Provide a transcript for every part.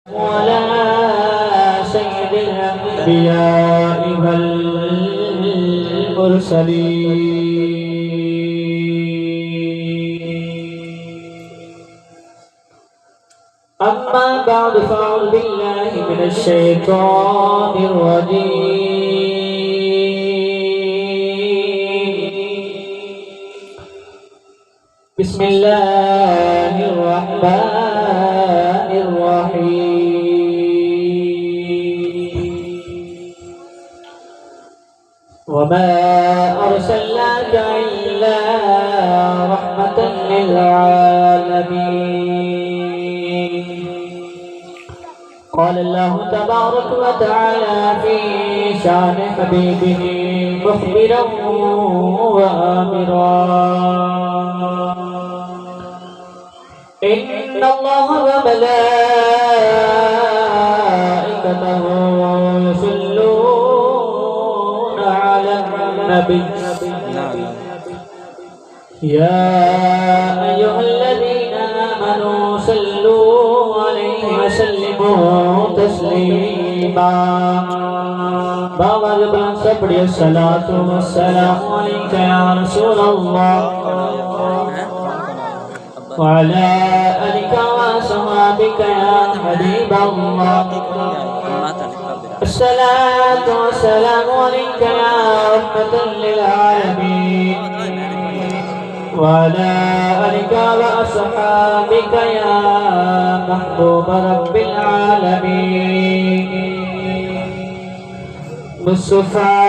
وعلى سيد الأنبياء والمرسلين. أما بعد فأعوذ بالله من الشيطان الرجيم. بسم الله الرحمن الرحيم. وما أرسلناك إلا رحمة للعالمين. قال الله تبارك وتعالى في شان حبيبه مخبرا وآمرا: إن الله وملائكته يصلون على النبي يا أيها الذين آمنوا صلوا عليه وسلموا تسليما. بابا جبران سبڑی الصلاة والسلام عليك يا رسول الله وعلى آلك وصحبك يا حبيب الله. الصلاة والسلام عليك يا رحمة للعالمين وعلى آلك وأصحابك يا محبوب رب العالمين. مصطفیٰ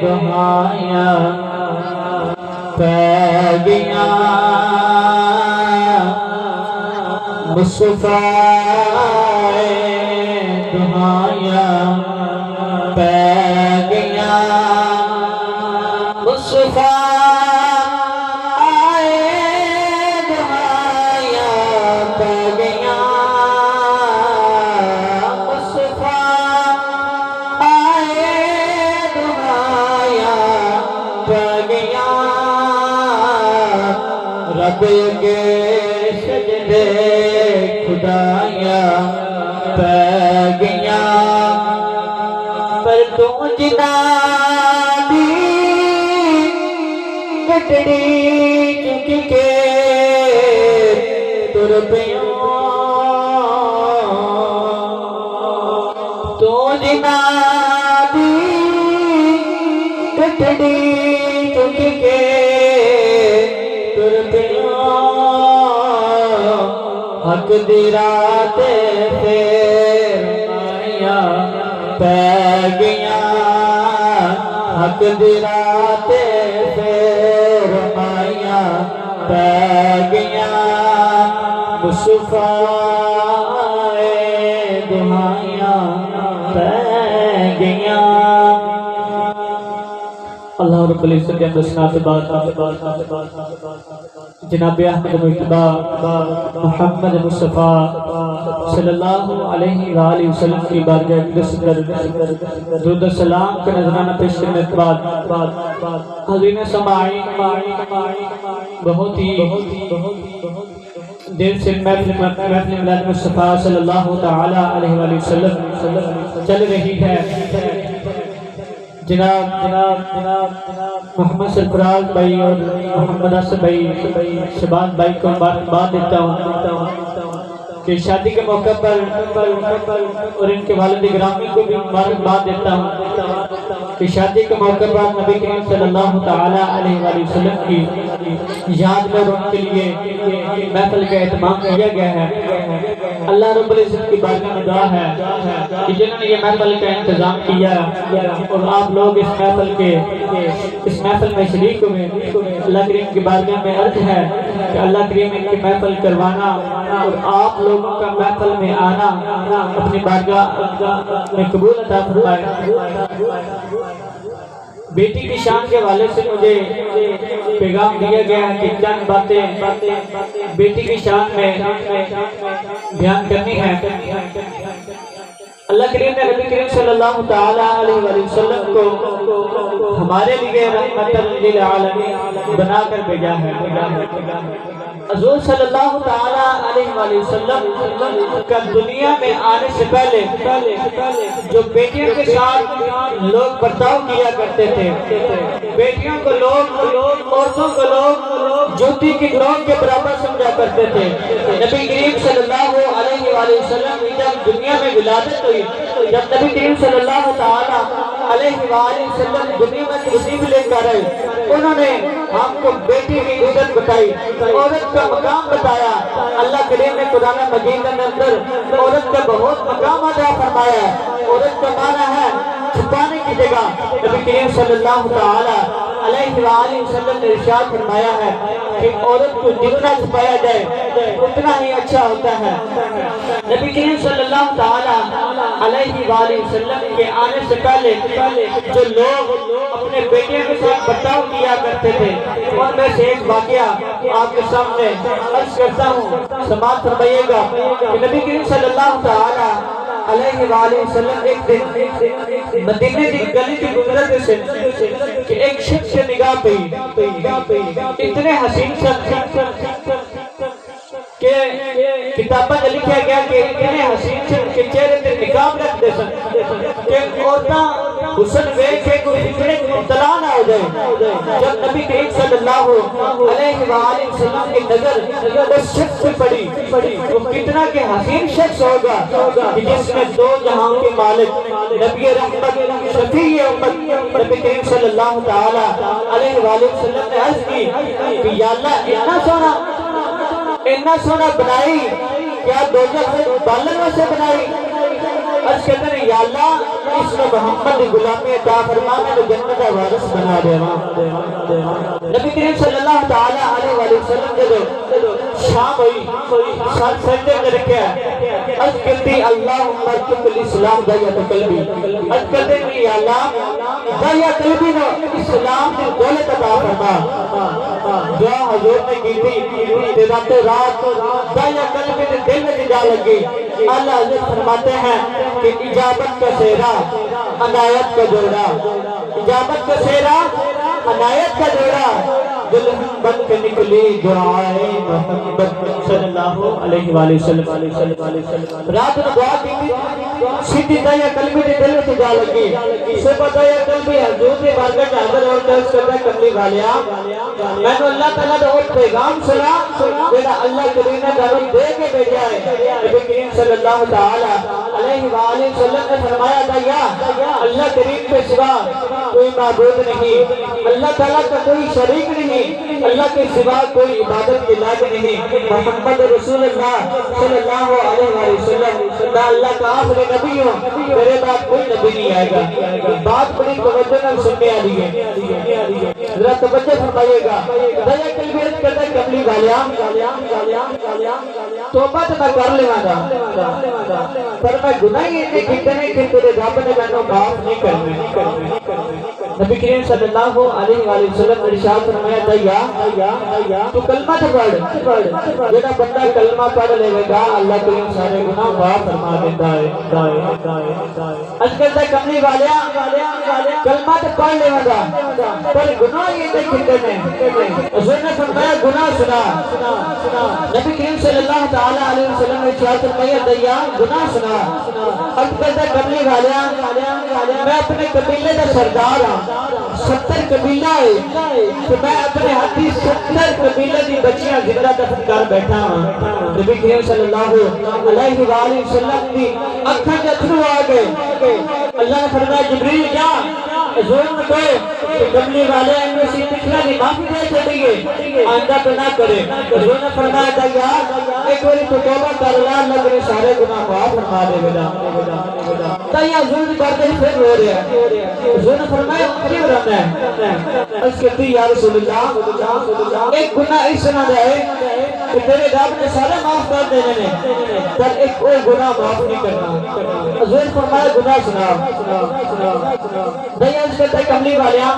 دہائیاں پیگیاں مصطفیٰ دہائیاں پیگیاں مصطفیٰ رب کے سجدے خدایاں پہ گیاں پر تو جنا دی گٹڑی چک کے تر پیوں تو جنا دی گٹڑی چک کے حق دی رات پھر مائیاں پہ گیاں حق دی رات پھر مائیاں پہ گیاں مصطفیٰ دہائیاں پہ گیاں. اللہ رب العزت کے اندر سنات بات جناب احمد مجتبی محمد مصطفیٰ صلی اللہ علیہ وآلہ وسلم کی بارگاہ اقدس در درود و سلام کا نذرانہ پیش کرنے کے بعد حضرین سماعین بہت ہی دیر سے محفل میلاد مصطفیٰ صلی اللہ تعالی علیہ وآلہ وسلم چل رہی ہے. جناب محمد سرفراز بھائی اور محمد اسد بھائی شبان بھائی کو مبارکباد دیتا ہوں کہ شادی کے موقع پر اور ان کے والد گرامی کو بھی مبارکباد دیتا ہوں کہ شادی کے موقع پر نبی کریم صلی اللہ تعالی علیہ وآلہ وسلم کی یاد میں ان کے لیے محفل کا اہتمام کیا گیا ہے. اللہ رب العزت کی بارگاہ میں دعا ہے کہ جنہوں نے یہ محفل کا انتظام کیا اور آپ لوگ اس محفل میں شریک ہوئے، اللہ کریم کی بارگاہ میں عرض ہے کہ اللہ کریم ان کی محفل کروانا اور آپ لوگوں کا محفل میں آنا اپنی بارگاہ میں قبول عطا فرمائے. بیٹی کی شان کے حوالے سے مجھے پیغام دیا گیا ہے کہ چند باتیں بیٹی کی شان میں بیان کرنی ہے. اللہ کریم نے نبی کریم صلی اللہ تعالی علیہ وسلم کو ہمارے لیے رحمت للعالمین بنا کر بھیجا ہے. حضور صلی اللہ تعالی علیہ وآلہ وسلم کا دنیا میں آنے سے پہلے جو بیٹیوں کے ساتھ لوگ برتاؤ کیا کرتے تھے، بیٹیوں کو لوگ عورتوں کو لوگ جوتی کی نوک کے برابر سمجھا کرتے تھے۔ نبی کریم صلی اللہ علیہ وآلہ وسلم کی جب دنیا میں ولادت ہوئی، جب نبی کریم صلی اللہ تعالی علیہ وآلہ وسلم دنیا میں تشریف لے کر آئے، انہوں نے ہم کو بیٹی کی عزت بتائی، عورت کا مقام بتایا۔ اللہ کریم نے قرآن مجید کے اندر عورت کا بہت مقام عطا فرمایا ہے۔ عورت کا معنی ہے چھپانے کی جگہ۔ نبی کریم صلی اللہ تعالی علیہ وآلہ وسلم نے ارشاد فرمایا ہے کہ عورت کو جتنا چھپایا جائے اتنا ہی اچھا ہوتا ہے۔ نبی کریم صلی اللہ تعالی علیہ وآلہ وسلم کے آنے سے پہلے جو لوگ اپنے بیٹیوں کے ساتھ برتاؤ کیا کرتے تھے، ان میں سے ایک واقعہ آپ کے سامنے عرض کرتا ہوں، سماعت فرمائیے گا کہ نبی کریم صلی اللہ تعالی علیہ وآلہ وسلم ایک دن مدینے کی گلی کی گزرتے سے کہ ایک شخص سے نگاہ پئی، اتنے حسین شخص کہ کتابوں میں لکھا گیا کہ اتنے حسین شخص کے چہرے پر نقاب رکھ دے سن کہ عورتاں حسن ویکھ کے کوئی فتنے کی مبتلا نہ ہو جائے۔ جب نبی کریم صلی اللہ علیہ وآلہ وسلم کی نظر اس شخص پہ پڑی، وہ کتنا کہ حسین شخص ہوگا کہ جس میں دو جہاں کے مالک نبی رحمت شفیع امت نبی کریم صلی اللہ تعالی علیہ وآلہ وسلم نے عرض کی کہ یا اللہ اتنا سونا بنائی، کیا دوزخ سے بالوں سے بنائی؟ عرض کہتے ہیں یا اللہ اس میں محمد غلامی عطا فرما، میں جنت کا وارث بنا دے۔ نبی کریم صلی اللہ تعالی علیہ وآلہ وسلم جب شام ہوئی، سر سجدے میں رکھا، عرض کرتی اللہم ارزق الاسلام دعیت قلبی، عرض کرتے ہیں یا اللہ دعیت قلبی نو اسلام کی دولت عطا فرما۔ دعا حضور نے کی تھی، راتوں رات دعیت قلبی نے دل میں جا لگی۔ اللہ حضرت فرماتے ہیں کہ اجابت کا سہرا عنایت کا جوڑا، اجابت کا سہرا عنایت کا جوڑا، دلہن بن کے نکلی دعائے محمد صلی اللہ علیہ وآلہ وسلم۔ رات میں دعا کی تھی، سیدھی دعا قلبی نے دل میں جا لگی۔ صبح دعا قلبی حضور کے بارگاہ میں حاضر اور درس کرتا ہے، کملی والیا میں نے اللہ تعالیٰ کا وہ پیغام سنا جیڑا اللہ کریم نے دعوت دے کے بھیجا ہے۔ نبی کریم صلی اللہ تعالی علیہ وآلہ وسلم نے فرمایا تھا اللہ کریم کے سوا کوئی معبود نہیں، اللہ تعالیٰ کا کوئی شریک نہیں، اللہ کے سوا کوئی عبادت کے لائق نہیں، محمد رسول اللہ صلی اللہ علیہ وآلہ وسلم میں اللہ کا آخری نبی ہوں، میرے بعد کوئی نبی نہیں آئے گا۔ بات بڑی توجہ نہ سننے آ رہی ہے، ذرا توجہ فرمائیے گا۔ دیا قلبی عرض کرتا ہے کملی والیا توبہ تو میں کر لے گا، پر میں گناہ یہ نہیں کرنے کہ تیرے رب نے میں معاف نہیں کرنے۔ نبی کریم صلی اللہ علیہ وآلہ وسلم نے ارشاد فرمایا دیا تو کلمہ پڑھ، جڑا بندہ کلمہ پڑھ لے گا اللہ کریم سارے گناہ معاف فرما دیتا ہے۔ عرض کرتا ہے کملی والیا کلمہ تو پڑھ لے گا پر گناہ یہ نہیں کرنے۔ حضور نے فرمایا گناہ سنا۔ نبی کریم صلی اللہ تعالی علیہ وسلم نے ارشاد فرمایا دیا گناہ سنا۔ عرض کرتا ہے کملی والیا میں اپنے قبیلے کا سردار ہوں، 70 قبیلہ ہے تو میں اپنے ہاتھی 70 قبیلے دی بچیاں زندہ دفن کر بیٹھا ہوں۔ نبی کریم صلی اللہ علیہ وآلہ وسلم دی اکھاں کے اتھرو آ گئے۔ اللہ نے فرمایا جبریل جا حضور نے کہو کہ کملی والے ان میں سے پچھلا کی معافی دے چھڑیے، آئندہ تو نہ کرے۔ حضور نے فرمایا تھا یار ایک باری تو توبہ کر اللہ کرے سارے گناہ معاف فرما دے گا۔ تایا حضور کی باتیں پھر رو رہے ہیں۔ حضور نے فرمایا کیوں رہنا ہے؟ عرض کرتی یا رسول اللہ ایک گناہ اس نہ رہے کہ تیرے رب نے سارے معاف کر دینے نے پر ایک کوئی گناہ معاف نہیں کرنا۔ حضور نے فرمایا گناہ سنا۔ دیا عرض کرتا ہے کملی والیا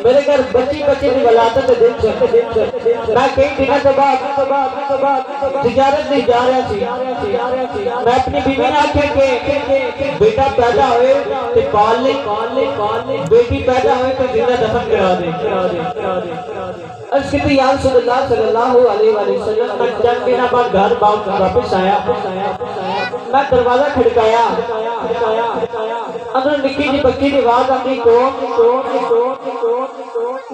میرے گھر بچی کی ولادت دن سے میں کئی دنوں کے بعد تجارت نہیں جا رہا سی میں اپنی بیوی نے آکھے کہ بیٹا پیدا ہوئے تو پال لے بیٹی پیدا ہوئے تو زندہ دفن کرا دے عرض کی تھی یا رسول اللہ صلی اللہ علیہ وسلم میں چند دنوں بعد گھر واپس آیا میں دروازہ کھڑکایا اندر نکی جی بچی دی آواز آتی کون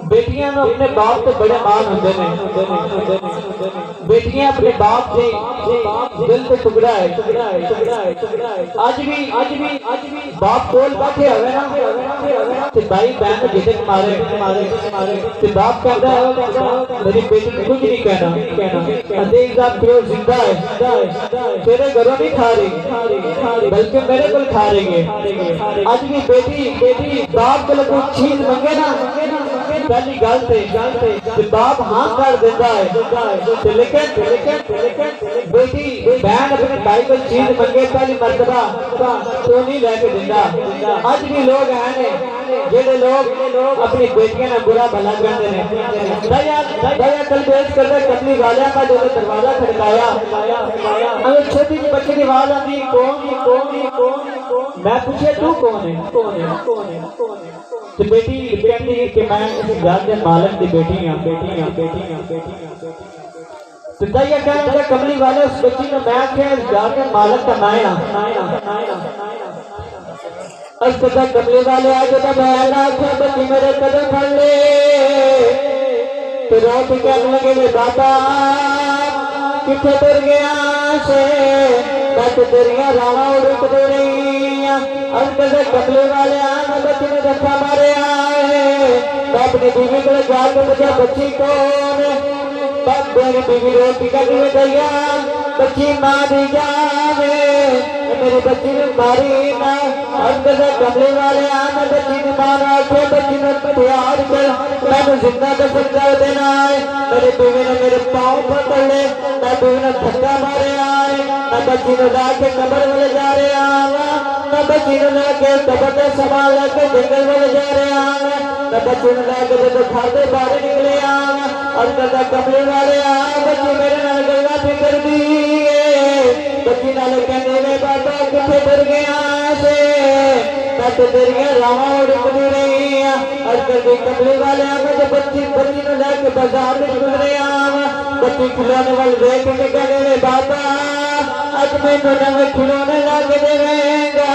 بیٹیاں نو اپنے باپ تو بڑے مان ہوندے نے بیٹیاں اپنے باپ دے دل تے ٹکڑا ہے اج بھی باپ کول بیٹھے ہوئے نا تے بھائی بہن جھٹک مارے تے باپ کہتا ہے میری بیٹی کو کچھ نہیں کہنا عزیز آپ پیو زندہ ہے تیرے گھروں نہیں کھا رہی بلکہ میرے کل کھا رہی ہے آج بھی بیٹی باپ کو کوئی چیز منگے نا پہلی گل تے باپ ہاں کر دیتا ہے لیکن بیٹی بہن اپنے بھائی کو چیز منگے پہلی مرتبہ تو نہیں لے کے دیتا آج بھی لوگ ہیں جڑے لوگ اپنی بیٹیاں نے برا بھلا کرتے ہیں دایا کل بیچ کر دے کتنی والیاں کا جو دروازہ کھڑکایا اگر چھوٹی جی بچے کی آواز آتی کون میں پوچھے تو کون ہے تو بیٹی کہتی ہے کہ میں اس گھر کے مالک دی بیٹی ہوں تو دایا کہنے لگا کملی والے اس بچی نے میں کہ اس گھر کے مالک کا نائنا اس قدر کملی والے آج جب میں آکھا بچی میرے قدر پھڑ لے تو رو کے کہنے لگے میں بابا کتھے در گیا سے میں تو دریا رانا اڑک دے رہی اس قدر کملی والے آنا بچی نے دکھا مارے آئے میں اپنی بیوی کو جا کے بچا بچی کون باب میری بیوی روٹی کا دیوے دیا بچی ماں دی جاوے میری بچی نے ماری نا اندر کملے والے آنا بچی نے مارا کے بچی نے پیار کر میں نے زندہ دفن کر دینا ہے میری بیوی نے میرے پاؤں پکڑ لے میں بیوی نے دھکا مارے آئے میں بچی نے لا کے قبر والے جا رہے آوا میں بچی نے لا کے قبر دے سنبھال لے کے جنگل والے جا رہے آوا میں بچی نے لا کے جب گھر دے باہر نکلے آوا اور کہتا کملے والے آ بچی میرے نال گلا پہ کر دیئے بچی نال کہنے میں بابا کتھے در گیا سے میں تو دریا راواں اڑک دی رہی اور کہتے کملے والے آ میں بچی نے لے کے بازار میں گزرے آوا بچی کھلونے والے دیکھ کے کہنے میں بابا اج میں نوے کھلونے لا کے دے گا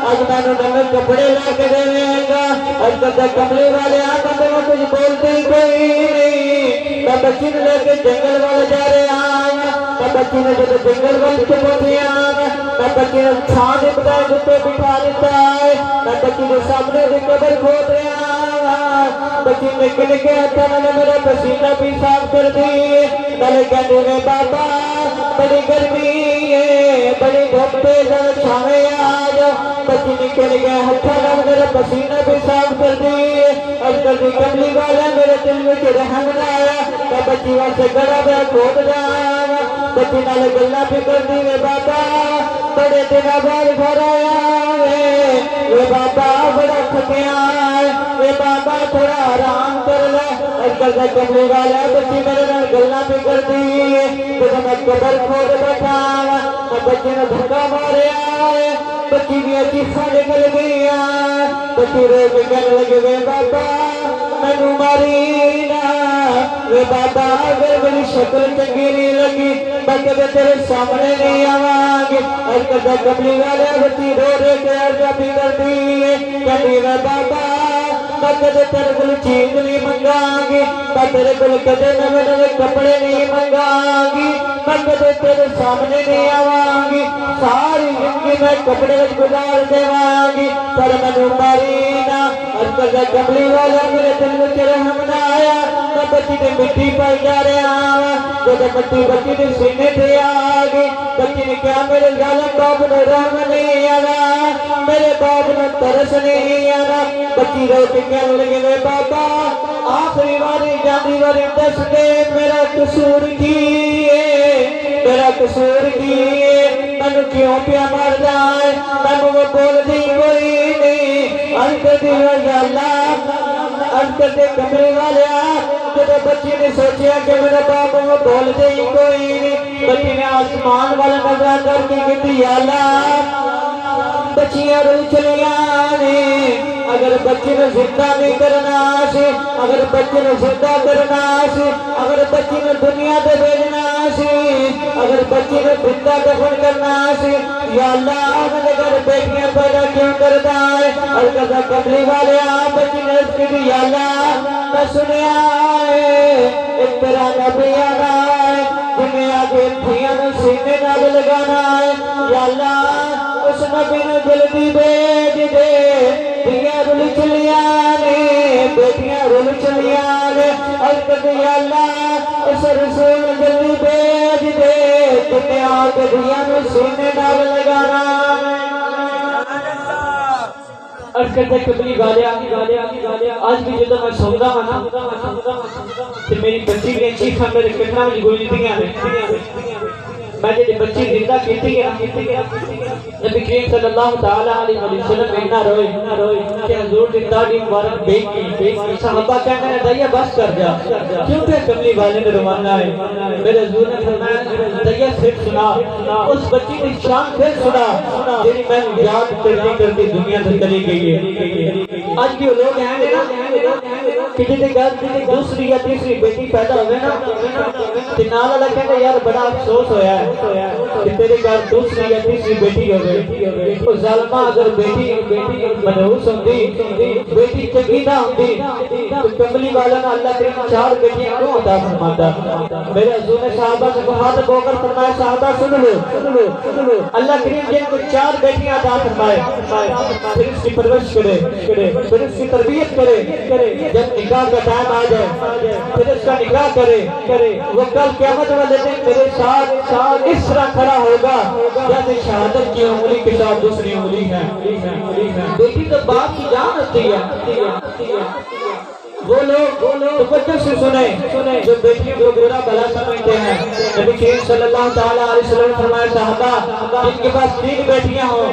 اج میں نوے کپڑے لا کے دے گا اور کہتا کملے والے آ میں کچھ بولتے ہی کوئی نہیں میں بچی نے لے کے جنگل والے جا رہے آیا میں بچی نے جب جنگل والے کے پہنچے آیا میں بچی نے چھان بتائے جتے بٹھا لیتا ہے میں بچی نے سامنے سے قبر کھود رہے آیا بچی نے کل کے ہاتھا میں میرا پسینہ بھی صاف کر دی میں کہنے میں بابا بڑی گرمی ہے بڑی دھوپے جب چھاوے آج بچی نے کل کے ہاتھا میں میرا پسینہ بھی صاف کر دی اور کر دی کملی والا میرے دل میں رحم نہ آیا میں بچی واسے گڑا میں کھود جایا بچی نال گلا بھی کر دی میں بابا بڑے دن بعد گھر آیا وے بابا بڑا تھکیا وے بابا تھوڑا آرام کر لے اور کر کملی والا بچی میرے نال گلا بھی کر دی جب میں قبر کھود بیٹھا میں بچی نے دھکا ماریا بچی بھی چیخاں نکل گئی بچی رو کے کہنے لگے وے بابا مینو ماری نا وے بابا اگر میری شکل چنگی نہیں لگی میں کبھی تیرے سامنے نہیں آواں گی اور کہتا کملی والے بچی رو کے عرض بھی کر دی کہتی وے بابا میں کدے تیرے کول چیز نہیں منگاں گی میں تیرے کول کدے نوے کپڑے نہیں منگاں گی میں کدے تیرے سامنے نہیں آواں گی ساری زندگی میں کپڑے گزار دیواں گی پر مینو ماری نا اور کہتا کملی والا میرے دل میں رحم نہ آیا میں بچی نے مٹی پائی جا رہا جب مٹی بچی نے سینے تے آ گئی بچی نے کہا میرے ظالم باپ نے رحم نہیں آنا میرے باپ نے ترس نہیں آنا بچی رو کے کہنے لگے میں بابا آخری باری جانی باری دس دے میرا قصور کی میرا قصور کی میں کیوں پیا مر جائے میں وہ بول دی کوئی نہیں انت دی اللہ انت دے کمرے والے جب بچی نے سوچیا کہ میرا باپ وہ بول دے کوئی نہیں بیٹی نے آسمان والا نظر کر کے کہتی یا اللہ بچیاں رو چلیاں نے اگر بچے نے زندہ نہیں کرنا سی اگر بچے نے زندہ کرنا سی اگر بچے نے دنیا دے بھیجنا سی اگر بچے نے زندہ دفن کرنا سی یا اللہ اپنے گھر بیٹیاں پیدا کیوں کرتا ہے اور کہتا کملی والے آپ بچی نے اس کی یا اللہ میں سنیا ہے ایک تیرا نبی آنا ہے جنہیں آگے دھیاں نے سینے نال لگانا ہے یا اللہ اس نبی نے جلدی بھیج دے دھیاں رول چلیاں نے بیٹیاں رول چلیاں نے اور کہتے یا اللہ اس رسول نے جلدی بھیج دے جنہیں آگے دھیاں نے سینے نال لگانا اور کہتے کبھی گالیا آج بھی جدہ میں سوندہ ہاں کہ میری بچی کی چیخاں میرے کٹنا میں گوئی دیاں میں جب بچی زندہ کیتی گیا نبی کریم صلی اللہ تعالیٰ علیہ وسلم اتنا روئے کہ حضور کی داڑھی مبارک بیک کی صحابہ کہنے نے دیا بس کر جا کیوں کہ کملی والے نے روانا ہے میرے حضور نے فرمایا دیا پھر سنا اس بچی کی شان پھر سنا جنہی میں یاد کرتی دنیا سے چلی گئی ہے آج بھی لوگ ہیں نا کہ جنہی گھر دوسری یا تیسری بیٹی پیدا ہوئے نا کہ نالا لگے کہ یار بڑا افسوس ہویا ہے کہ تیرے گھر دوسری یا تیسری بیٹی ہوئے تو ظالمہ اگر بیٹی منحوس ہوندی بیٹی چنگی نہ ہوندی تو کملی والا نہ اللہ کریم 4 بیٹیاں کیوں عطا فرماتا میرے حضور نے صحابہ سے کہا تو بو کر فرمایا صحابہ سن لو اللہ کریم جن کو 4 بیٹیاں عطا فرمائے پھر اس کی پرورش کرے پھر اس کی تربیت کرے جب نکاح کا ٹائم آ جائے پھر اس کا نکاح کرے وہ کل قیامت والے دن میرے ساتھ اس طرح کھڑا ہوگا جیسے شہادت کی انگلی کے ساتھ دوسری انگلی ہے بیٹی تو باپ کی جان ہوتی ہے وہ لوگ توجہ سے سنیں جو بیٹیوں کو برا بھلا سمجھتے ہیں نبی کریم صلی اللہ تعالیٰ علیہ وسلم فرمائے صحابہ جن کے پاس 3 بیٹیاں ہوں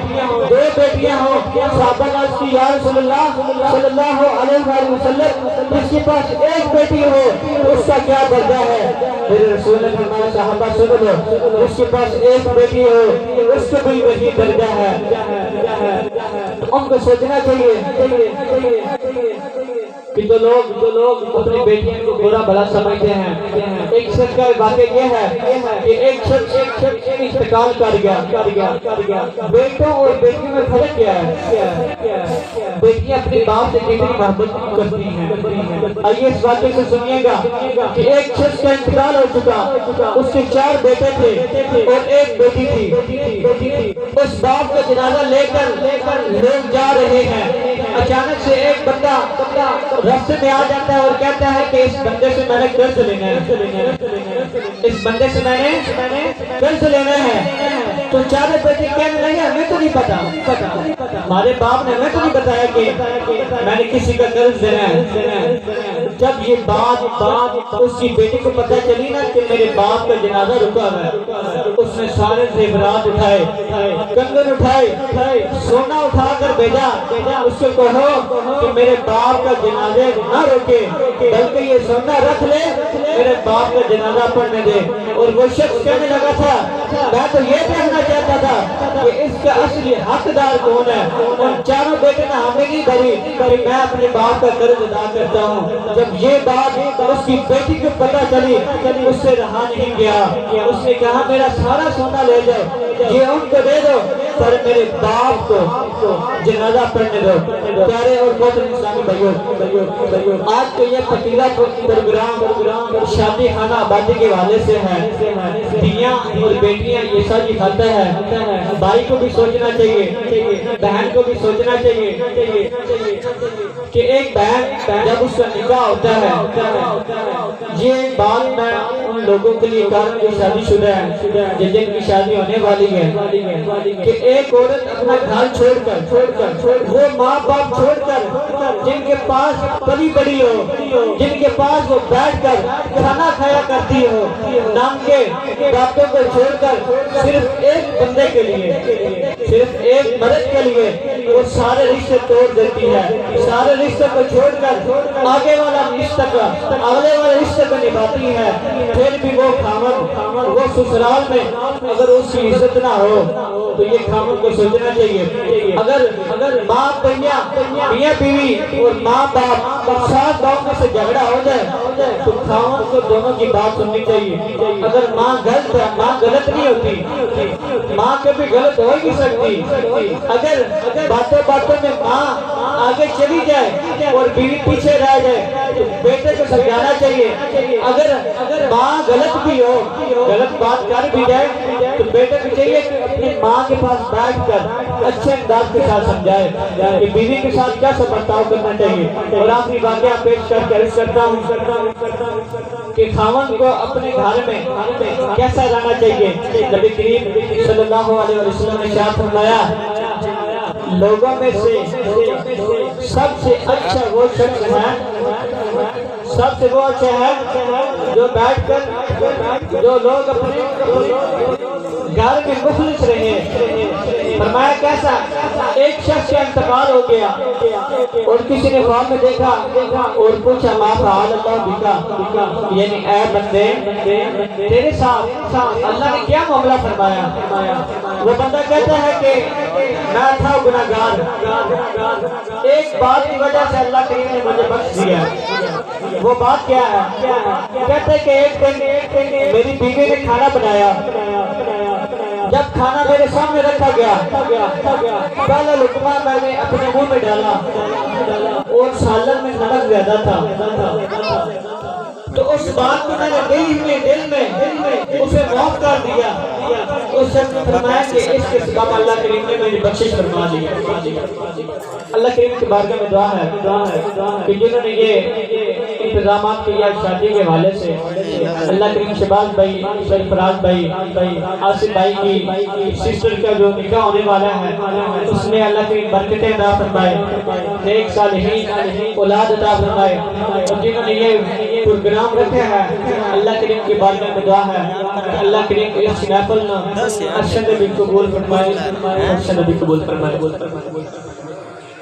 2 بیٹیاں ہوں صحابہ نے اس کی یا رسول اللہ صلی اللہ علیہ وسلم جس کے پاس 1 بیٹی ہو اس کا کیا درجہ ہے میرے رسول نے فرمایا صحابہ سن لو جس کے پاس 1 بیٹی ہو اس کا بھی وہی درجہ ہے ان کو سوچنا چاہیے کہ جو لوگ اپنی بیٹیوں کو برا بھلا سمجھتے ہیں ایک شخص کا واقعہ یہ ہے کہ ایک شخص انتقال کر گیا بیٹوں اور بیٹیوں میں فرق کیا ہے بیٹیاں اپنے باپ سے کتنی محبت کرتی ہیں آئیے اس واقعے سے سنیے گا کہ ایک شخص کا انتقال ہو چکا اس کے 4 بیٹے تھے اور 1 بیٹی تھی اس باپ کا جنازہ لے کر لوگ جا رہے ہیں اچانک سے ایک بندہ راستے میں آ جاتا ہے اور کہتا ہے کہ اس بندے سے میں نے قرض لینا ہے اس بندے سے میں نے قرض لینا ہے تو 4 بیٹے کہنے لگے ہمیں تو نہیں پتا ہمارے باپ نے ہمیں تو نہیں بتایا کہ میں نے کسی کا قرض دینا ہے جب یہ بات اس کی بیٹی کو پتہ چلی نا کہ میرے باپ کا جنازہ رکا ہے اس نے سارے زیورات اٹھائے کنگن اٹھائے سونا اٹھا کر بھیجا اس کو کہو کہ میرے باپ کا جنازے نہ روکے بلکہ یہ سونا رکھ لے میرے باپ کا جنازہ پڑھنے دے اور وہ شخص کہنے لگا تھا میں تو یہ دیکھنا چاہتا تھا کہ اس کا اصلی حقدار کون ہے ان 4 بیٹے نے ہمیں نہیں دھری کہ میں اپنے باپ کا قرض ادا کرتا ہوں جب یہ بات اس کی بیٹی کو پتہ چلی اس سے رہا نہیں گیا اس نے کہا میرا سارا سونا لے جاؤ یہ ان کو دے دو پر میرے باپ کو جنازہ پڑھنے دو پیارے اور محترم اسلامی بھائیوں آج تو یہ پتیلا پروگرام شادی خانہ آبادی کے حوالے سے ہے دیاں اور بیٹیاں یہ سب کھاتا ہے بھائی کو بھی سوچنا چاہیے بہن کو بھی سوچنا چاہیے کہ ایک بہن جب اس کا نکاح ہوتا ہے یہ بات میں ان لوگوں کے لیے کہا جو شادی شدہ ہے جن کی شادی ہونے والی ہے کہ ایک عورت اپنا گھر چھوڑ کر وہ ماں باپ چھوڑ کر جن کے پاس پلی بڑی ہو، جن کے پاس وہ بیٹھ کر کھانا کھایا کرتی ہو، نام کے باپوں کو چھوڑ کر صرف ایک بندے کے لیے، صرف ایک مرد کے لیے وہ سارے رشتے توڑ دیتی ہے، سارے رشتے کو چھوڑ کر آگے والا رشتے کو نبھاتی ہے۔ پھر بھی وہ خاوند وہ سسرال میں اگر اس کی عزت نہ ہو تو یہ خاوند کو سوچنا چاہیے۔ اگر ماں میاں بیوی اور ماں باپ سات باؤں میں سے جھگڑا ہو جائے تو خاوند کو دونوں کی بات سننی چاہیے۔ اگر ماں غلط ہے، ماں غلط نہیں ہوتی، ماں کبھی غلط ہو ہی نہیں سکتی۔ اگر باتوں میں ماں آگے چلی جائے اور بیوی پیچھے رہ جائے تو بیٹے کو سمجھانا چاہیے۔ اگر ماں غلط بھی ہو، غلط بات کر بھی جائے تو بیٹے کو چاہیے کہ اپنی ماں کے پاس بیٹھ کر اچھے انداز کے ساتھ سمجھائے کہ بیوی کے ساتھ کیا برتاؤ کرنا چاہیے۔ اور آخری واقعہ پیش کر کے عرض کرتا ہوں کہ خاوند کو اپنے گھر میں کیسا رہنا چاہیے۔ نبی کریم صلی اللہ علیہ وسلم نے ارشاد فرمایا، لوگوں میں سے سب سے اچھا وہ شخص ہے، سب سے وہ اچھا ہے جو بیٹھ کر جو لوگ اپنے گھر میں مخلص رہے۔ فرمایا کیسا؟ ایک شخص کا انتقال ہو گیا اور کسی نے خواب میں دیکھا اور پوچھا ما فعل اللہ بکا، یعنی اے بندے تیرے ساتھ اللہ نے کیا معاملہ فرمایا؟ وہ بندہ کہتا ہے کہ میں تھا گناہگار، ایک بات کی وجہ سے اللہ کریم نے مجھے بخش دیا۔ وہ بات کیا ہے؟ کہتے ہیں کہ ایک دن میری بیوی نے کھانا بنایا، جب کھانا میرے سامنے رکھا گیا پہلا لقمہ میں نے اپنے منہ میں ڈالا اور سالن میں نمک زیادہ تھا، تو اس بات کو میں نے دل میں اسے معاف کر دیا۔ اس شخص نے فرمایا کہ اس کے سبب اللہ کریم نے میری بخشش فرما دی۔ اللہ کریم کے بارگاہ میں دعا ہے کہ جنہوں نے یہ انتظامات کیا شادی کے حوالے سے، اللہ کریم شہباز بھائی، سرفراز بھائی، آصف بھائی کی سسٹر کا جو نکاح ہونے والا ہے اس میں اللہ کریم برکتیں عطا فرمائے، نیک صالحین اولاد عطا فرمائے، اور جنہوں نے یہ پروگرام رکھا ہے اللہ کریم کی بارگاہ میں دعا ہے کہ اللہ کریم اس محفل میں ارشد بھی قبول فرمائے، ارشد بھی قبول فرمائے۔